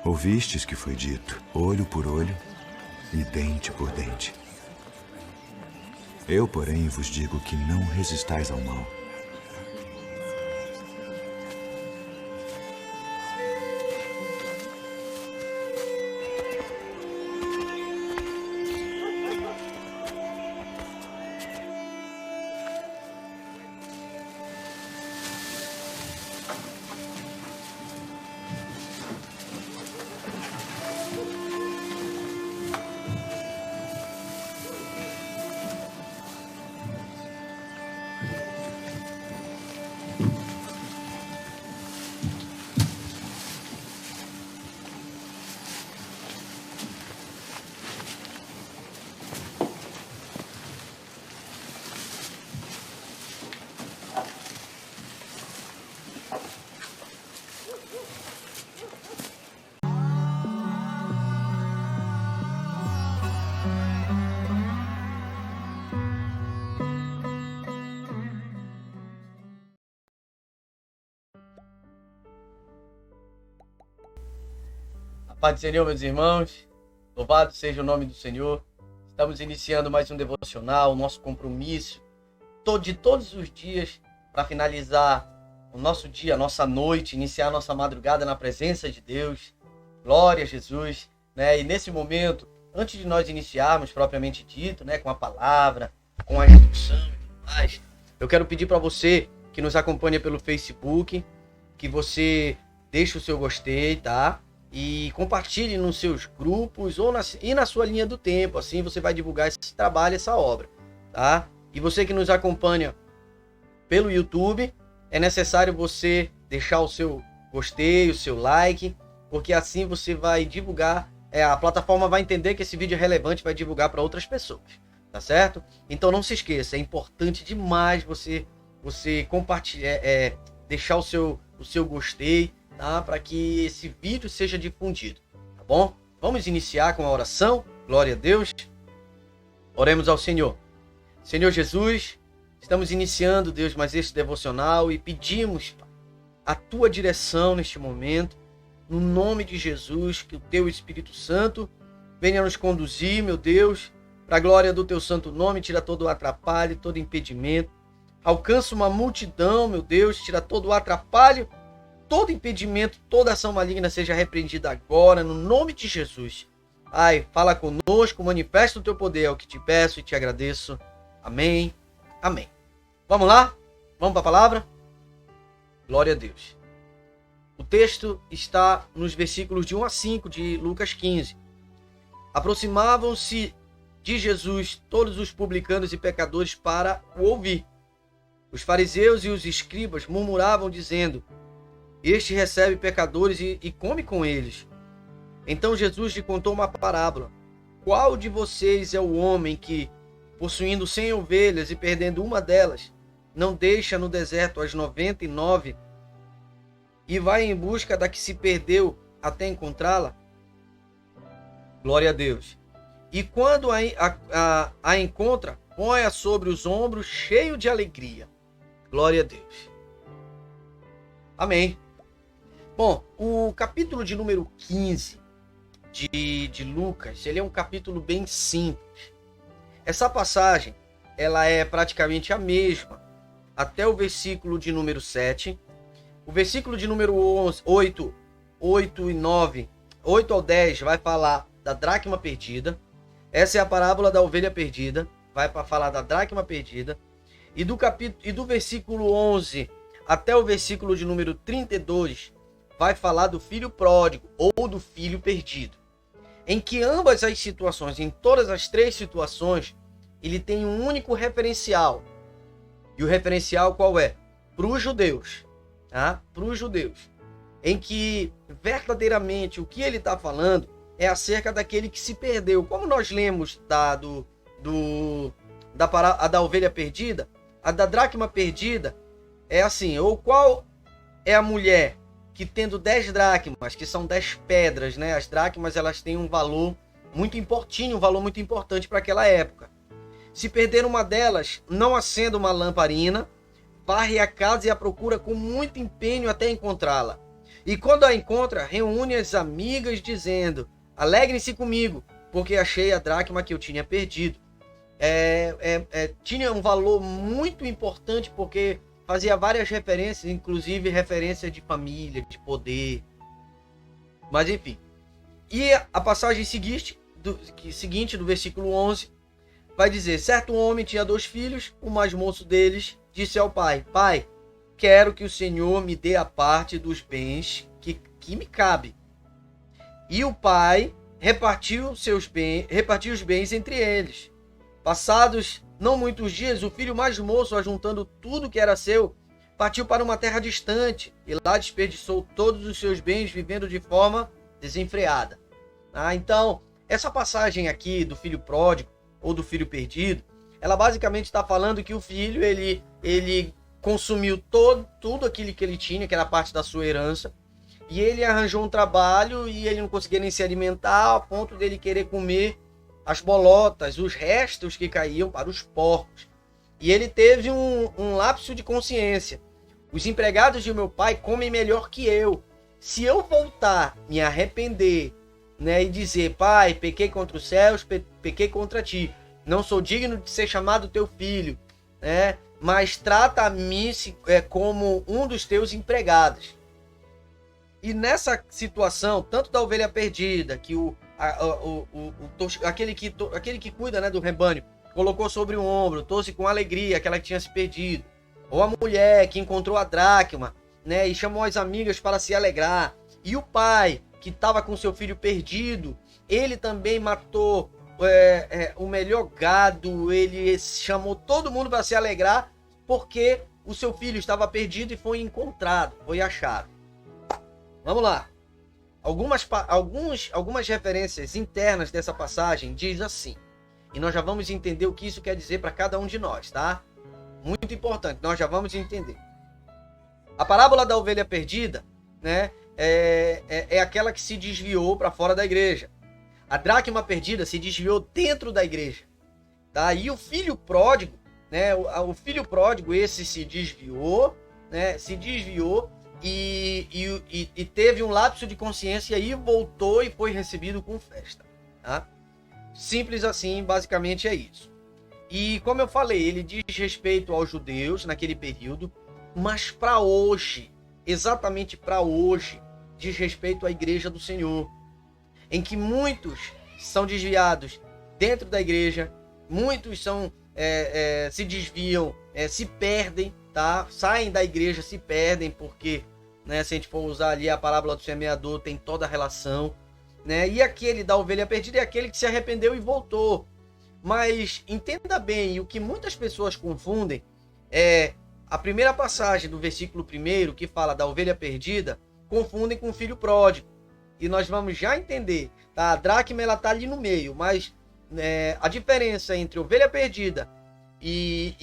Ouvistes que foi dito, olho por olho e dente por dente. Eu, porém, vos digo que não resistais ao mal. Paz do Senhor, meus irmãos, louvado seja o nome do Senhor. Estamos iniciando mais um devocional, o nosso compromisso de todos os dias para finalizar o nosso dia, a nossa noite, iniciar a nossa madrugada na presença de Deus. Glória a Jesus, né? E nesse momento, antes de nós iniciarmos propriamente dito, né, com a palavra, com a instrução e tudo mais, eu quero pedir para você que nos acompanha pelo Facebook, que você deixe o seu gostei, tá? E compartilhe nos seus grupos e na sua linha do tempo. Assim você vai divulgar esse trabalho, essa obra, tá? E você que nos acompanha pelo YouTube, é necessário você deixar o seu gostei, o seu like, porque assim você vai divulgar, a plataforma vai entender que esse vídeo é relevante e vai divulgar para outras pessoas, tá certo? Então não se esqueça, é importante demais você compartilhar, deixar o seu gostei, tá? Para que esse vídeo seja difundido, tá bom? Vamos iniciar com a oração. Glória a Deus. Oremos ao Senhor. Senhor Jesus, estamos iniciando, Deus, mais este devocional e pedimos a tua direção neste momento, no nome de Jesus, que o teu Espírito Santo venha nos conduzir, meu Deus, para a glória do teu santo nome, tira todo o atrapalho, todo impedimento, alcança uma multidão, meu Deus, tira todo o atrapalho, todo impedimento, toda ação maligna seja repreendida agora, no nome de Jesus. Pai, fala conosco, manifesta o teu poder, é o que te peço e te agradeço. Amém, amém. Vamos lá? Vamos para a palavra? Glória a Deus. O texto está nos versículos de 1 a 5 de Lucas 15. Aproximavam-se de Jesus todos os publicanos e pecadores para o ouvir. Os fariseus e os escribas murmuravam, dizendo: este recebe pecadores e come com eles. Então Jesus lhe contou uma parábola. Qual de vocês é o homem que, possuindo 100 ovelhas e perdendo uma delas, não deixa no deserto as 99 e vai em busca da que se perdeu até encontrá-la? Glória a Deus. E quando a encontra, põe-a sobre os ombros, cheio de alegria. Glória a Deus. Amém. Bom, o capítulo de número 15 de Lucas, ele é um capítulo bem simples. Essa passagem, ela é praticamente a mesma até o versículo de número 7. O versículo de número 8 e 9, 8 ao 10 vai falar da dracma perdida. Essa é a parábola da ovelha perdida, vai para falar da dracma perdida. E do versículo 11 até o versículo de número 32, vai falar do filho pródigo ou do filho perdido. Em que ambas as situações, em todas as três situações, ele tem um único referencial. E o referencial qual é? Para os judeus. Tá? Para os judeus. Em que verdadeiramente o que ele está falando é acerca daquele que se perdeu. Como nós lemos da ovelha perdida, a da dracma perdida é assim, ou qual é a mulher que tendo 10 dracmas, que são 10 pedras, né? As dracmas, elas têm um valor muito importante para aquela época. Se perder uma delas, não acenda uma lamparina, varre a casa e a procura com muito empenho até encontrá-la. E quando a encontra, reúne as amigas dizendo: alegrem-se comigo, porque achei a dracma que eu tinha perdido. Tinha um valor muito importante, porque fazia várias referências, inclusive referência de família, de poder. Mas enfim. E a passagem seguinte, do versículo 11, vai dizer: certo homem tinha 2 filhos, o mais moço deles disse ao pai: pai, quero que o Senhor me dê a parte dos bens que me cabe. E o pai repartiu os bens entre eles. Passados não muitos dias, o filho mais moço, ajuntando tudo que era seu, partiu para uma terra distante e lá desperdiçou todos os seus bens, vivendo de forma desenfreada. Então, essa passagem aqui do filho pródigo ou do filho perdido, ela basicamente está falando que o filho ele consumiu tudo aquilo que ele tinha, que era parte da sua herança, e ele arranjou um trabalho e ele não conseguia nem se alimentar, a ponto dele querer comer as bolotas, os restos que caíam para os porcos. E ele teve um lapso de consciência. Os empregados de meu pai comem melhor que eu. Se eu voltar, me arrepender, né, e dizer: pai, pequei contra os céus, pequei contra ti, não sou digno de ser chamado teu filho, né, mas trata-me como um dos teus empregados. E nessa situação, tanto da ovelha perdida, que aquele que cuida, né, do rebanho, colocou sobre o ombro, trouxe com alegria aquela que tinha se perdido, ou a mulher que encontrou a dracma, né, e chamou as amigas para se alegrar, e o pai que estava com seu filho perdido, ele também matou o melhor gado, ele chamou todo mundo para se alegrar, porque o seu filho estava perdido e foi encontrado, foi achado. Vamos lá. Algumas referências internas dessa passagem diz assim, e nós já vamos entender o que isso quer dizer para cada um de nós, tá? Muito importante, nós já vamos entender. A parábola da ovelha perdida, né, é aquela que se desviou para fora da igreja. A dracma perdida se desviou dentro da igreja, tá? E o filho pródigo, né, o filho pródigo, esse se desviou, né, e teve um lapso de consciência e voltou e foi recebido com festa, tá? Simples assim, basicamente é isso. E como eu falei, ele diz respeito aos judeus naquele período, mas para hoje, exatamente para hoje, diz respeito à igreja do Senhor, em que muitos são desviados dentro da igreja, muitos se desviam, se perdem, tá? Saem da igreja, se perdem, porque, né, se a gente for usar ali a parábola do semeador, tem toda a relação, né? E aquele da ovelha perdida é aquele que se arrependeu e voltou. Mas entenda bem, o que muitas pessoas confundem é a primeira passagem do versículo 1, que fala da ovelha perdida, confundem com o filho pródigo. E nós vamos já entender, tá? A dracma, ela tá ali no meio, mas a diferença entre ovelha perdida e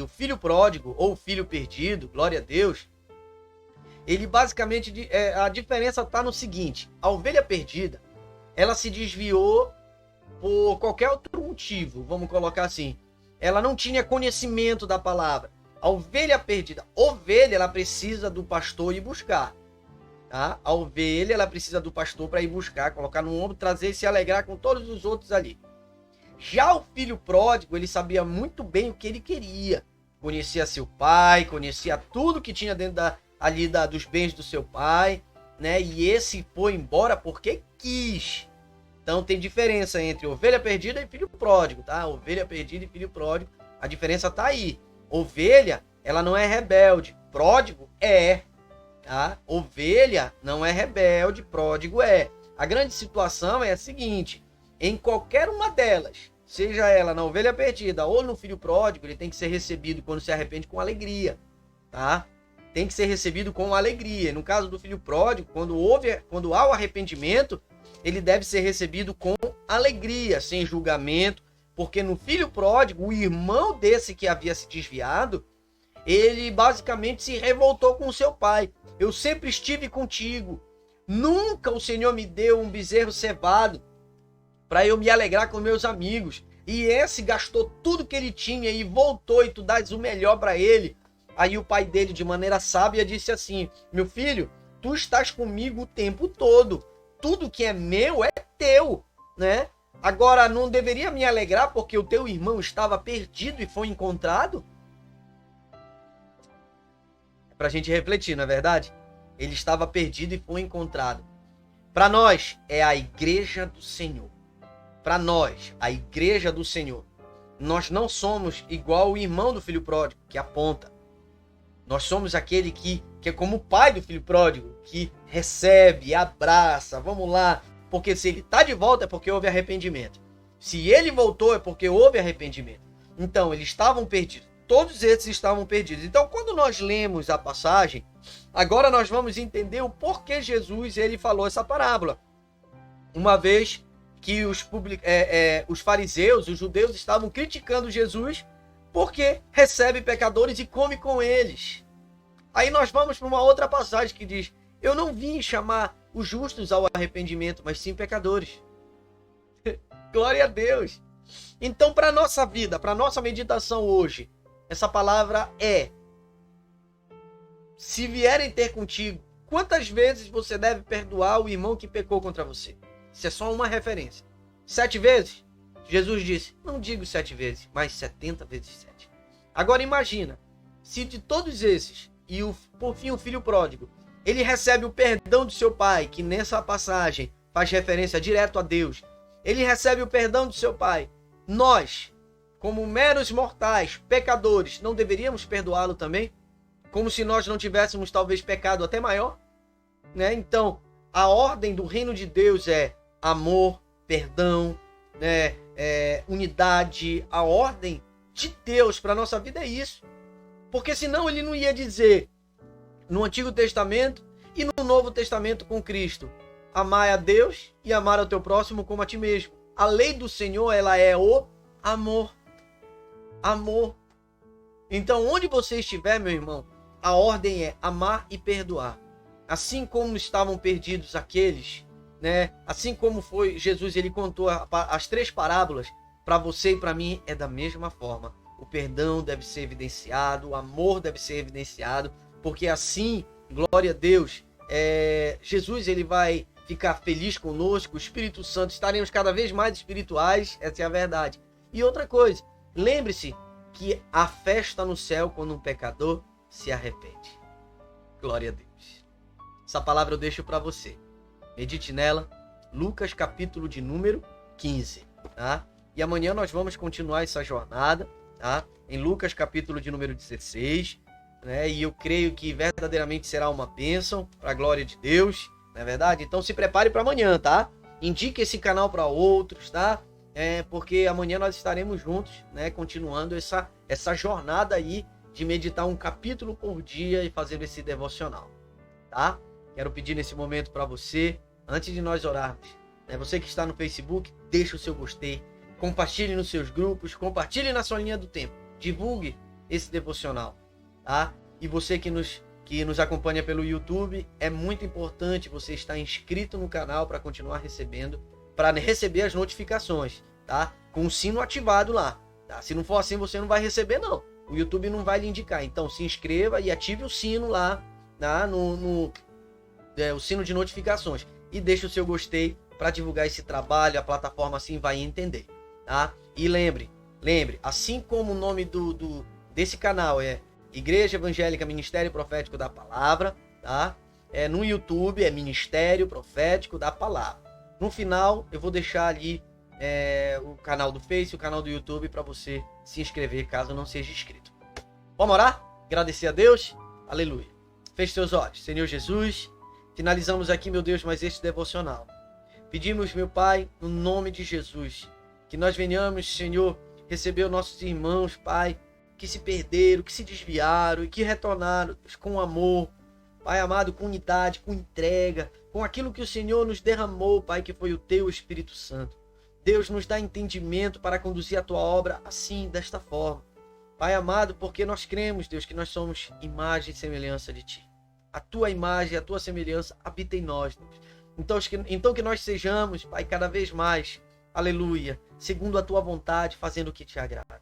o filho pródigo, ou o filho perdido, glória a Deus, ele basicamente, a diferença está no seguinte: a ovelha perdida, ela se desviou por qualquer outro motivo, vamos colocar assim. Ela não tinha conhecimento da palavra. A ovelha perdida, ela precisa do pastor ir buscar, tá? A ovelha, ela precisa do pastor para ir buscar, colocar no ombro, trazer e se alegrar com todos os outros ali. Já o filho pródigo, ele sabia muito bem o que ele queria. Conhecia seu pai, conhecia tudo que tinha dentro dos bens do seu pai, né? E esse foi embora porque quis. Então tem diferença entre ovelha perdida e filho pródigo, tá? Ovelha perdida e filho pródigo, a diferença tá aí. Ovelha, ela não é rebelde, pródigo é, tá? Ovelha não é rebelde, pródigo é. A grande situação é a seguinte: em qualquer uma delas, seja ela na ovelha perdida ou no filho pródigo, ele tem que ser recebido quando se arrepende com alegria, tá? Tem que ser recebido com alegria. No caso do filho pródigo, quando há o arrependimento, ele deve ser recebido com alegria, sem julgamento, porque no filho pródigo, o irmão desse que havia se desviado, ele basicamente se revoltou com o seu pai. Eu sempre estive contigo, nunca o Senhor me deu um bezerro cevado para eu me alegrar com meus amigos. E esse gastou tudo que ele tinha e voltou, e tu dás o melhor para ele. Aí o pai dele, de maneira sábia, disse assim: meu filho, tu estás comigo o tempo todo. Tudo que é meu é teu, né? Agora, não deveria me alegrar porque o teu irmão estava perdido e foi encontrado? É pra gente refletir, não é verdade? Ele estava perdido e foi encontrado. Para nós, é a igreja do Senhor. Para nós, a igreja do Senhor. Nós não somos igual o irmão do filho pródigo, que aponta. Nós somos aquele que é como o pai do filho pródigo, que recebe, abraça, vamos lá. Porque se ele está de volta é porque houve arrependimento. Se ele voltou é porque houve arrependimento. Então, eles estavam perdidos. Todos esses estavam perdidos. Então, quando nós lemos a passagem, agora nós vamos entender o porquê Jesus ele falou essa parábola. Uma vez que os fariseus, os judeus, estavam criticando Jesus porque recebe pecadores e come com eles. Aí nós vamos para uma outra passagem que diz: eu não vim chamar os justos ao arrependimento, mas sim pecadores. Glória a Deus. Então, para a nossa vida, para a nossa meditação hoje, essa palavra é: se vierem ter contigo, quantas vezes você deve perdoar o irmão que pecou contra você? Isso é só uma referência. 7 vezes? Jesus disse: não digo 7 vezes, mas 70 vezes 7. Agora imagina, se de todos esses, e por fim o filho pródigo, ele recebe o perdão do seu pai, que nessa passagem faz referência direto a Deus. Ele recebe o perdão do seu pai. Nós, como meros mortais, pecadores, não deveríamos perdoá-lo também? Como se nós não tivéssemos talvez pecado até maior? Né? Então, a ordem do reino de Deus é amor, perdão, né? Unidade. A ordem de Deus para a nossa vida é isso. Porque senão ele não ia dizer no Antigo Testamento e no Novo Testamento com Cristo: amar a Deus e amar ao teu próximo como a ti mesmo. A lei do Senhor, ela é o amor. Amor. Então, onde você estiver, meu irmão, a ordem é amar e perdoar. Assim como estavam perdidos aqueles, né? Assim como foi Jesus, ele contou as 3 parábolas, para você e para mim é da mesma forma. O perdão deve ser evidenciado, o amor deve ser evidenciado, porque assim, glória a Deus, Jesus ele vai ficar feliz conosco, o Espírito Santo, estaremos cada vez mais espirituais, essa é a verdade. E outra coisa, lembre-se que a festa no céu quando um pecador se arrepende. Glória a Deus. Essa palavra eu deixo para você. Medite nela. Lucas capítulo de número 15. Tá? E amanhã nós vamos continuar essa jornada, tá? Em Lucas capítulo de número 16. Né? E eu creio que verdadeiramente será uma bênção para a glória de Deus. Não é verdade? Então se prepare para amanhã, tá? Indique esse canal para outros, tá? Porque amanhã nós estaremos juntos, né? Continuando essa jornada aí de meditar um capítulo por dia e fazendo esse devocional, tá? Quero pedir nesse momento para você, antes de nós orarmos, né? Você que está no Facebook, deixa o seu gostei, compartilhe nos seus grupos, compartilhe na sua linha do tempo, divulgue esse devocional, tá? E você que nos acompanha pelo YouTube, é muito importante você estar inscrito no canal para continuar recebendo, para receber as notificações, tá? Com o sino ativado lá, tá? Se não for assim, você não vai receber, não. O YouTube não vai lhe indicar. Então, se inscreva e ative o sino lá, tá? O sino de notificações. E deixe o seu gostei para divulgar esse trabalho. A plataforma assim vai entender, tá? E lembre, assim como o nome desse canal é Igreja Evangélica Ministério Profético da Palavra, tá? No YouTube é Ministério Profético da Palavra. No final, eu vou deixar ali o canal do Face, o canal do YouTube para você se inscrever caso não seja inscrito. Vamos orar? Agradecer a Deus? Aleluia. Feche seus olhos. Senhor Jesus, finalizamos aqui, meu Deus, mais este devocional. Pedimos, meu Pai, no nome de Jesus, que nós venhamos, Senhor, receber os nossos irmãos, Pai, que se perderam, que se desviaram e que retornaram com amor, Pai amado, com unidade, com entrega, com aquilo que o Senhor nos derramou, Pai, que foi o Teu Espírito Santo. Deus, nos dá entendimento para conduzir a Tua obra assim, desta forma. Pai amado, porque nós cremos, Deus, que nós somos imagem e semelhança de Ti. A Tua imagem, a Tua semelhança habita em nós, Deus. Então que nós sejamos, Pai, cada vez mais, aleluia, segundo a Tua vontade, fazendo o que Te agrada.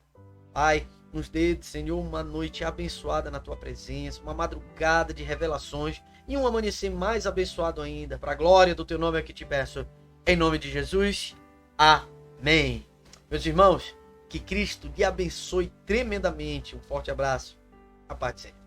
Pai, nos dê, Senhor, uma noite abençoada na Tua presença, uma madrugada de revelações e um amanhecer mais abençoado ainda. Para a glória do teu nome é que te peço. Em nome de Jesus. Amém. Meus irmãos, que Cristo lhe abençoe tremendamente. Um forte abraço. A paz do Senhor.